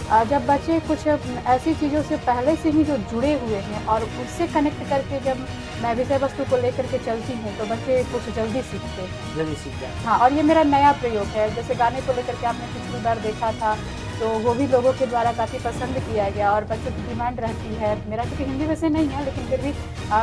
जब बच्चे कुछ ऐसी चीज़ों से पहले से ही जो जुड़े हुए हैं और उससे कनेक्ट करके जब मैं विषय वस्तु को लेकर के चलती हूँ, तो बच्चे कुछ जल्दी सीखते हैं। जल्दी सीख जाते हाँ, हैं। और ये मेरा नया प्रयोग है। जैसे गाने को लेकर के आपने पिछली बार देखा था, तो वो भी लोगों के द्वारा काफ़ी पसंद किया गया और बच्चों की डिमांड रहती है। मेरा चूँकि हिंदी वैसे नहीं है, लेकिन फिर भी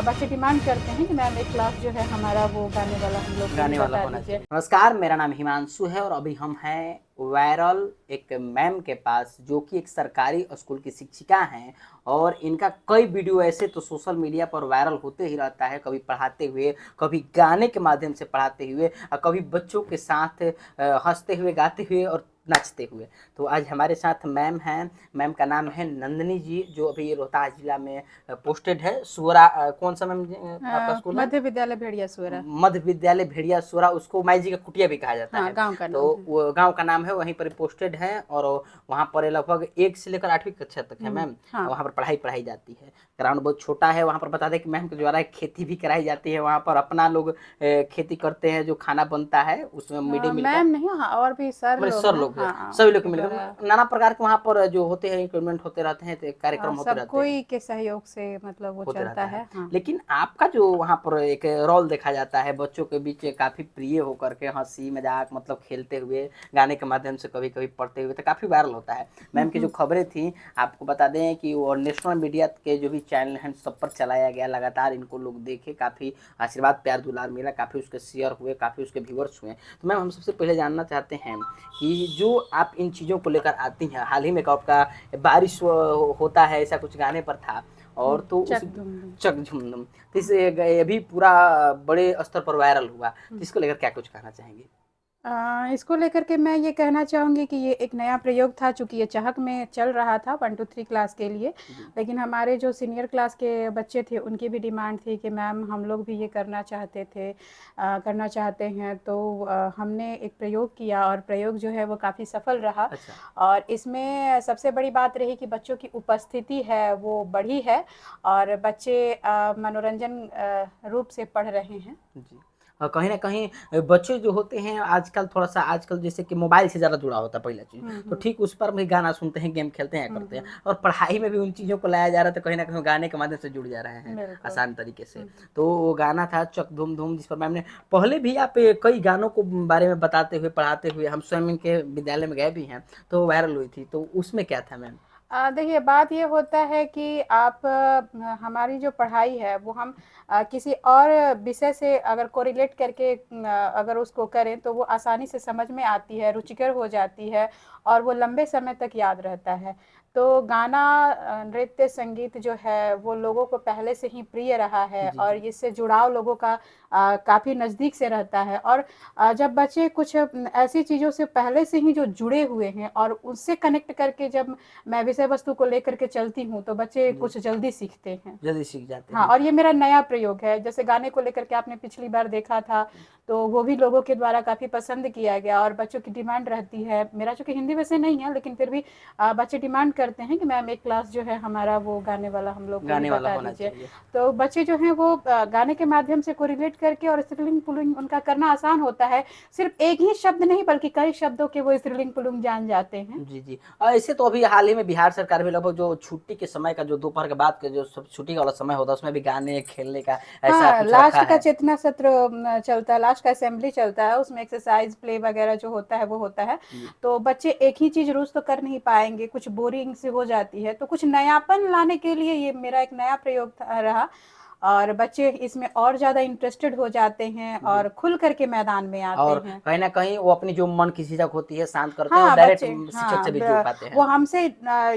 बच्चे डिमांड करते हैं कि मैम एक क्लास जो है हमारा वो गाने वाला हम लोग को भी गाने वाला बता होना दीजिए। चाहिए। नमस्कार, मेरा नाम हिमांशु है और अभी हम हैं वायरल एक मैम के पास, जो कि एक सरकारी स्कूल की शिक्षिका हैं और इनका कई वीडियो ऐसे तो सोशल मीडिया पर वायरल होते ही रहता है, कभी पढ़ाते हुए, कभी गाने के माध्यम से पढ़ाते हुए और कभी बच्चों के साथ हँसते हुए, गाते हुए और नाचते हुए। तो आज हमारे साथ मैम हैं, मैम का नाम है नंदिनी जी, जो अभी रोहतास जिला में पोस्टेड है। सूरा कौन सा मैम आपका स्कूल है? मध्य विद्यालय भेड़िया सुअरा। मध्य विद्यालय भेड़िया सोरा, उसको माई जी का कुटिया भी कहा जाता हाँ, है। गाँव का तो नाम है। वो गांव का नाम है, वहीं पर पोस्टेड है और वहाँ पर लगभग 1 से लेकर 8वीं कक्षा तक है मैम। हाँ। वहाँ पर पढ़ाई पढ़ाई जाती है। ग्राउंड बहुत छोटा है। वहाँ पर बता दें कि मैम के द्वारा खेती भी कराई जाती है। वहाँ पर अपना लोग खेती करते हैं, जो खाना बनता है उसमें मिड डे मील का, मैम नहीं, हाँ, और भी सर मेरे लोग सर हैं, लोग हैं, हाँ, सभी लोग उनके मिलकर द्वारा। नाना प्रकार के वहाँ पर जो होते हैं इक्विपमेंट होते रहते हैं, तो कार्यक्रम होते सब रहते हैं। कोई के सहयोग से मतलब वो होते चलता रहता है। है, हाँ। लेकिन आपका जो वहाँ पर एक रोल देखा जाता है बच्चों के बीच काफ़ी प्रिय होकर के, हँसी मज़ाक मतलब खेलते हुए, गाने के माध्यम से कभी-कभी पढ़ते हुए, तो काफ़ी वायरल होता है। मैम की जो खबरें थी, आपको बता दें कि वो नेशनल मीडिया के जो भी चैनल हैं सब पर चलाया गया, लगातार इनको लोग देखे, काफ़ी आशीर्वाद, प्यार, दुलार मिला, काफ़ी उसके शेयर हुए, काफ़ी उसके व्यूअर्स हुए। तो मैम हम सबसे पहले जानना चाहते हैं कि जो आप इन चीज़ों को लेकर आती हैं, हाल ही में आपका बारिश होता है ऐसा कुछ गाने पर था और तो उस चक धुम धुम। चक झुमझुम तो इस ये भी पूरा बड़े स्तर पर वायरल हुआ, तो इसको लेकर क्या कुछ कहना चाहेंगे? इसको लेकर के मैं ये कहना चाहूँगी कि ये एक नया प्रयोग था, चूँकि ये चाहक में चल रहा था 1 टू 3 क्लास के लिए। जी। लेकिन हमारे जो सीनियर क्लास के बच्चे थे, उनकी भी डिमांड थी कि मैम हम लोग भी ये करना चाहते थे, करना चाहते हैं। तो हमने एक प्रयोग किया और प्रयोग जो है वो काफ़ी सफल रहा। अच्छा। और इसमें सबसे बड़ी बात रही कि बच्चों की उपस्थिति है वो बढ़ी है और बच्चे मनोरंजन रूप से पढ़ रहे हैं। जी। और कहीं न कहीं बच्चे जो होते हैं आजकल थोड़ा-सा, आजकल जैसे कि मोबाइल से ज़्यादा जुड़ा होता है पहला चीज़, तो ठीक उस पर भी गाना सुनते हैं, गेम खेलते हैं, करते हैं और पढ़ाई में भी उन चीज़ों को लाया जा रहा है, तो कहीं न कहीं गाने के माध्यम से जुड़ जा रहे हैं, बिल्कुल। आसान तरीके से। तो वो गाना था चक धूम धूम, जिस पर मैम ने पहले भी आप कई गानों को बारे में बताते हुए, पढ़ाते हुए, हम स्वयं इनके विद्यालय में गए भी हैं, तो वायरल हुई थी, तो उसमें क्या था मैम? देखिए बात ये होता है कि आप हमारी जो पढ़ाई है वो हम किसी और विषय से अगर कोरिलेट करके अगर उसको करें तो वो आसानी से समझ में आती है, रुचिकर हो जाती है और वो लंबे समय तक याद रहता है। तो गाना, नृत्य, संगीत जो है वो लोगों को पहले से ही प्रिय रहा है जी, और जी। इससे जुड़ाव लोगों का काफ़ी नज़दीक से रहता है। और जब बच्चे कुछ ऐसी चीज़ों से पहले से ही जो जुड़े हुए हैं और उससे कनेक्ट करके जब मैं विषय वस्तु को लेकर के चलती हूँ, तो बच्चे जी। कुछ जल्दी सीखते हैं। जल्दी सीख जाते हाँ, हैं। और ये मेरा नया प्रयोग है। जैसे गाने को लेकर के आपने पिछली बार देखा था, तो वो भी लोगों के द्वारा काफ़ी पसंद किया गया और बच्चों की डिमांड रहती है। मेरा चूँकि हिंदी वैसे नहीं है, लेकिन फिर भी बच्चे डिमांड करते हैं कि मैम एक क्लास जो है हमारा वो गाने वाला हम लोग को भी गाने वाला बता होना दीजिए। चाहिए। तो बच्चे जो हैं वो गाने के माध्यम से कोरिलेट करके और स्त्रीलिंग-पुल्लिंग उनका करना आसान होता है। सिर्फ़ एक ही शब्द नहीं बल्कि कई शब्दों के वो स्त्रीलिंग-पुल्लिंग जान जाते हैं। जी, जी। ऐसे तो अभी हाल ही में बिहार सरकार भी लगभग जो छुट्टी के समय का, जो दोपहर के बाद का जो सब छुट्टी वाला समय होता है, उसमें भी गाने, खेलने का ऐसा हाँ, कुछ रखा लास्ट का है। चेतना सत्र चलता है, लास्ट का असेंबली चलता है, उसमें एक्सरसाइज़, प्ले वगैरह जो होता है, वो होता है। जी। तो बच्चे एक ही चीज़ रोज़ तो कर नहीं पाएँगे, कुछ बोरिंग सी हो जाती है, तो कुछ नयापन लाने के लिए ये मेरा एक नया प्रयोग था रहा और बच्चे इसमें और ज़्यादा इंटरेस्टेड हो जाते हैं जी। और खुल कर के मैदान में आते और हैं। कहीं न कहीं वो अपनी जो मन की झिझक होती है शांत करते हैं और हाँ, डायरेक्ट बच्चे, शिक्षक से हाँ, भी जुड़ ब पाते वो हैं। हमसे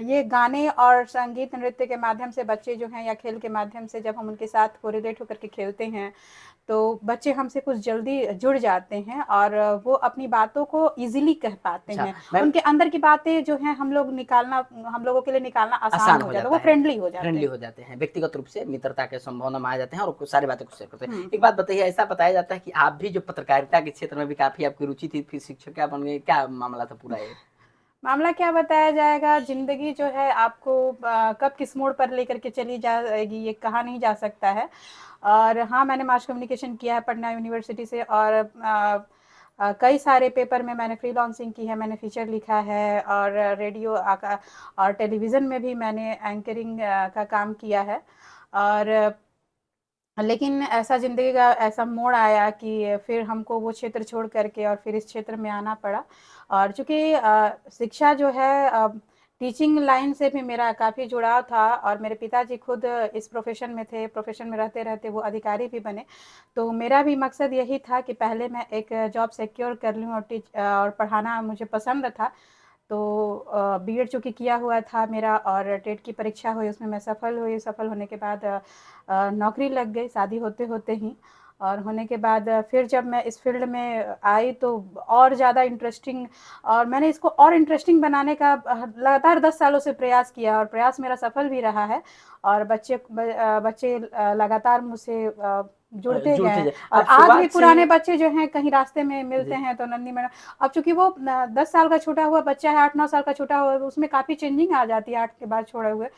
ये गाने और संगीत, नृत्य के माध्यम से बच्चे जो हैं या खेल के माध्यम से जब हम उनके साथ कोरिलेट होकर के खेलते हैं, तो बच्चे हमसे कुछ जल्दी जुड़ जाते हैं और वो अपनी बातों को ईज़िली कह पाते अच्छा, हैं। मैम उनके अंदर की बातें जो हैं हम लोगों के लिए निकालना आसान आसान हो हो जाता है, जाता वो है, फ्रेंडली हो जाते फ्रेंडली हैं। हो जाते हैं, व्यक्तिगत रूप से मित्रता के संभावना में आ जाते हैं और कुछ सारी बातें को शेयर करते हैं। हुँ, एक हुँ। बात बताइए, ऐसा बताया जाता है कि आप भी जो पत्रकारिता के क्षेत्र में भी काफ़ी आपकी रुचि थी, फिर शिक्षक क्या बन गए, क्या मामला था पूरा ये? मामला क्या बताया जाएगा, ज़िंदगी जो है आपको कब किस मोड़ पर लेकर के चली जाएगी ये कहा नहीं जा सकता है। और हाँ, मैंने मास कम्युनिकेशन किया है पटना यूनिवर्सिटी से और कई सारे पेपर में मैंने फ्रीलांसिंग की है, मैंने फीचर लिखा है, और रेडियो और टेलीविज़न में भी मैंने एंकरिंग का काम किया है। और लेकिन ऐसा ज़िंदगी का ऐसा मोड़ आया कि फिर हमको वो क्षेत्र छोड़ करके और फिर इस क्षेत्र में आना पड़ा। और चूँकि शिक्षा जो है, टीचिंग लाइन से भी मेरा काफ़ी जुड़ाव था, और मेरे पिताजी खुद इस प्रोफ़ेशन में थे, प्रोफ़ेशन में रहते-रहते वो अधिकारी भी बने। तो मेरा भी मकसद यही था कि पहले मैं एक जॉब सिक्योर कर लूँ, और पढ़ाना मुझे पसंद था। तो बीएड चूँकि किया हुआ था मेरा, और टेट की परीक्षा हुई, उसमें मैं सफल हुई। सफल होने के बाद नौकरी लग गई शादी होते-होते ही। और होने के बाद फिर जब मैं इस फ़ील्ड में आई तो और ज़्यादा इंटरेस्टिंग, और मैंने इसको और इंटरेस्टिंग बनाने का लगातार 10 सालों से प्रयास किया, और प्रयास मेरा सफल भी रहा है। और बच्चे लगातार मुझसे जुड़ते गए जुड़ते हैं। जाए और आप आज भी शुरुआत से। पुराने बच्चे जो हैं कहीं रास्ते में मिलते जी। हैं तो नन्ही मैडम, अब चूँकि वो 10 साल का छूटा हुआ बच्चा है, 8-9 साल का छूटा हुआ है, उसमें काफ़ी चेंजिंग आ जाती है 8 के बाद छोड़े हुए।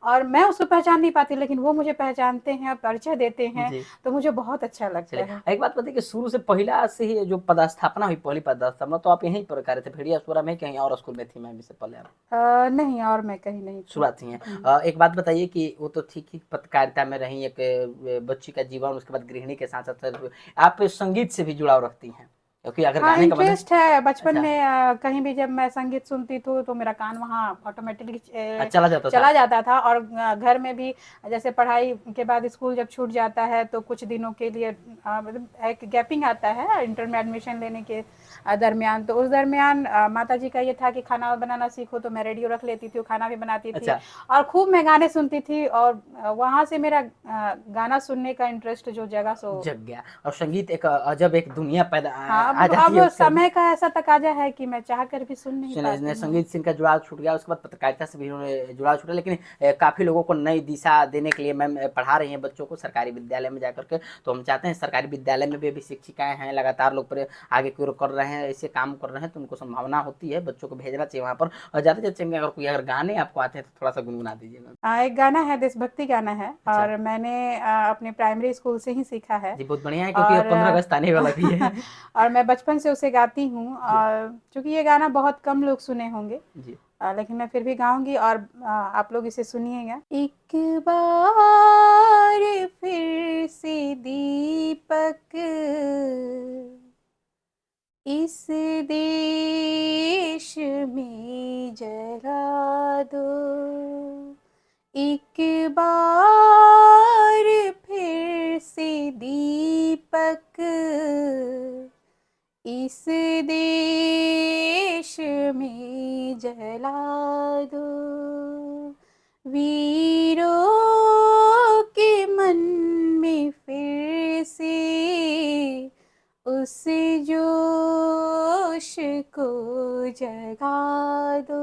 और मैं उसको पहचान नहीं पाती, लेकिन वो मुझे पहचानते हैं, परिचय देते हैं, जी। तो मुझे बहुत अच्छा लगता चलिए, है। एक बात बताइए कि शुरू से पहिला से ही जो पदस्थापना हुई, पहली पदस्थापना तो आप यहीं पर कार्य थे भेड़िया सोरा में, कहीं और स्कूल में थी मैम इससे पहले आप? नहीं, और मैं कहीं नहीं थी। शुरुआत ही है। हुँ। एक बात बताइए कि वो तो ठीक ही पत्रकारिता में रही, एक बच्ची का जीवन, उसके बाद गृहिणी के साथ-साथ आप संगीत से भी जुड़ाव रखती हैं, क्योंकि अगर हाँ, गाने का मतलब। इंटरेस्ट है बचपन अच्छा। में। कहीं भी जब मैं संगीत सुनती तो मेरा कान वहाँ ऑटोमेटिकली चला जाता था। चला जाता था। और घर में भी जैसे पढ़ाई के बाद स्कूल जब छूट जाता है तो कुछ दिनों के लिए मतलब एक गैपिंग आता है इंटर में एडमिशन लेने के दरमियान। तो उस दरमियान माताजी का ये था कि खाना बनाना सीखो, तो मैं रेडियो रख लेती थी, खाना भी बनाती थी, अच्छा। और खूब मैं गाने सुनती थी। और वहाँ से मेरा गाना सुनने का इंटरेस्ट जो जगा सो। जग गया और संगीत एक अजब एक दुनिया पैदा हाँ, आ जाती है अब उसके अंदर। समय का ऐसा तकाजा है कि मैं चाह कर भी सुन नहीं सुने ने पाती हूँ। संगीत से इनका जुड़ाव छूट गया, उसके बाद पत्रकारिता से भी इन्होंने जुड़ाव छूटा, लेकिन काफ़ी लोगों को नई दिशा देने के लिए मैम पढ़ा रही हैं बच्चों को सरकारी विद्यालय में जाकर के। तो हम चाहते हैं सरकारी विद्यालय में भी अभी शिक्षिकाएँ हैं, लगातार लोग पर आगे की ओर कर रहे हैं, ऐसे काम कर रहे हैं, तो उनको संभावना होती है, बच्चों को भेजना चाहिए वहाँ पर। और ज़्यादा से ज़्यादा अगर कोई अगर गाने आपको आते हैं तो थोड़ा-सा गुनगुना दीजिए मैम। एक गाना है, देशभक्ति गाना है, अच्छा। और मैंने अपने प्राइमरी स्कूल से ही सीखा है। जी, बहुत बढ़िया है, क्योंकि अब और 15 अगस्त आने वाला भी है। और मैं बचपन से उसे गाती हूँ, जी। और चूँकि ये गाना बहुत कम लोग सुने होंगे, जी। लेकिन मैं फिर भी गाऊँगी, और आप लोग इसे सुनिएगा। एक बार फिर से दीपक इस देश में जला दो, एक बार फिर से दीपक इस देश में जला दो, वीरों के मन में फिर से उस जोश को जगा दो।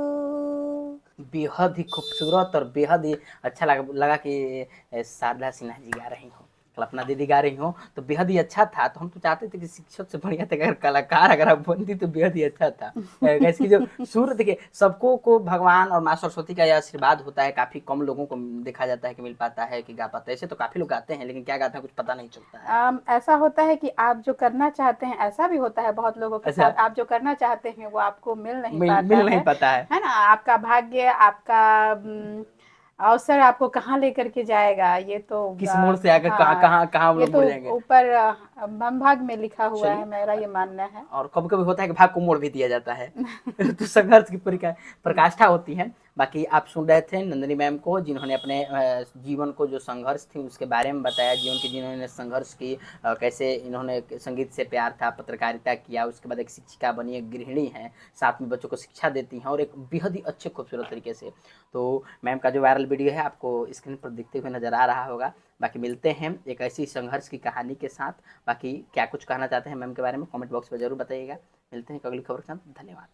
बेहद ही खूबसूरत और बेहद ही अच्छा लगा कि शारदा सिन्हा जी गा रही हों, कल्पना दीदी गा रही हों, तो बेहद ही अच्छा था। तो हम तो चाहते थे कि शिक्षक से बढ़िया थे, अगर कलाकार अगर आप बनती तो बेहद ही अच्छा था। कैसे कि जो सुर देखिए, सबको को भगवान और माँ सरस्वती का ये आशीर्वाद होता है, काफ़ी कम लोगों को देखा जाता है कि मिल पाता है कि गा पाता है। ऐसे तो काफ़ी लोग गाते हैं, लेकिन क्या गाते हैं कुछ पता नहीं चलता है। ऐसा होता है कि आप जो करना चाहते हैं, ऐसा भी होता है बहुत लोगों के अच्छा। साथ, आप जो करना चाहते हैं वो आपको मिल नहीं मिल पाता मिल नहीं है। पाता है। है ना? आपका भाग्य, आपका अवसर आपको कहाँ लेकर के जाएगा, ये तो किस मोड़ से आकर कहाँ हाँ, कहाँ कहाँ हम ये लोग तो मुड़ जाएँगे। ऊपर भाग में लिखा हुआ चलिए। है, मेरा ये मानना है। और कभी-कभी होता है कि भाग को मोड़ भी दिया जाता है। तो संघर्ष की प्रकाष्ठा होती है। बाकी आप सुन रहे थे नंदिनी मैम को, जिन्होंने अपने जीवन को जो संघर्ष थी उसके बारे में बताया, जीवन के जिन्होंने संघर्ष की, कैसे इन्होंने संगीत से प्यार था, पत्रकारिता किया, उसके बाद एक शिक्षिका बनी, एक गृहिणी हैं, साथ में बच्चों को शिक्षा देती हैं और एक बेहद ही अच्छे खूबसूरत तरीके से। तो मैम का जो वायरल वीडियो है आपको स्क्रीन पर दिखते हुए नज़र आ रहा होगा। बाकी मिलते हैं एक ऐसी संघर्ष की कहानी के साथ। बाकी क्या कुछ कहना चाहते हैं मैम के बारे में कमेंट बॉक्स में ज़रूर बताइएगा। मिलते हैं एक अगली खबर के साथ। धन्यवाद।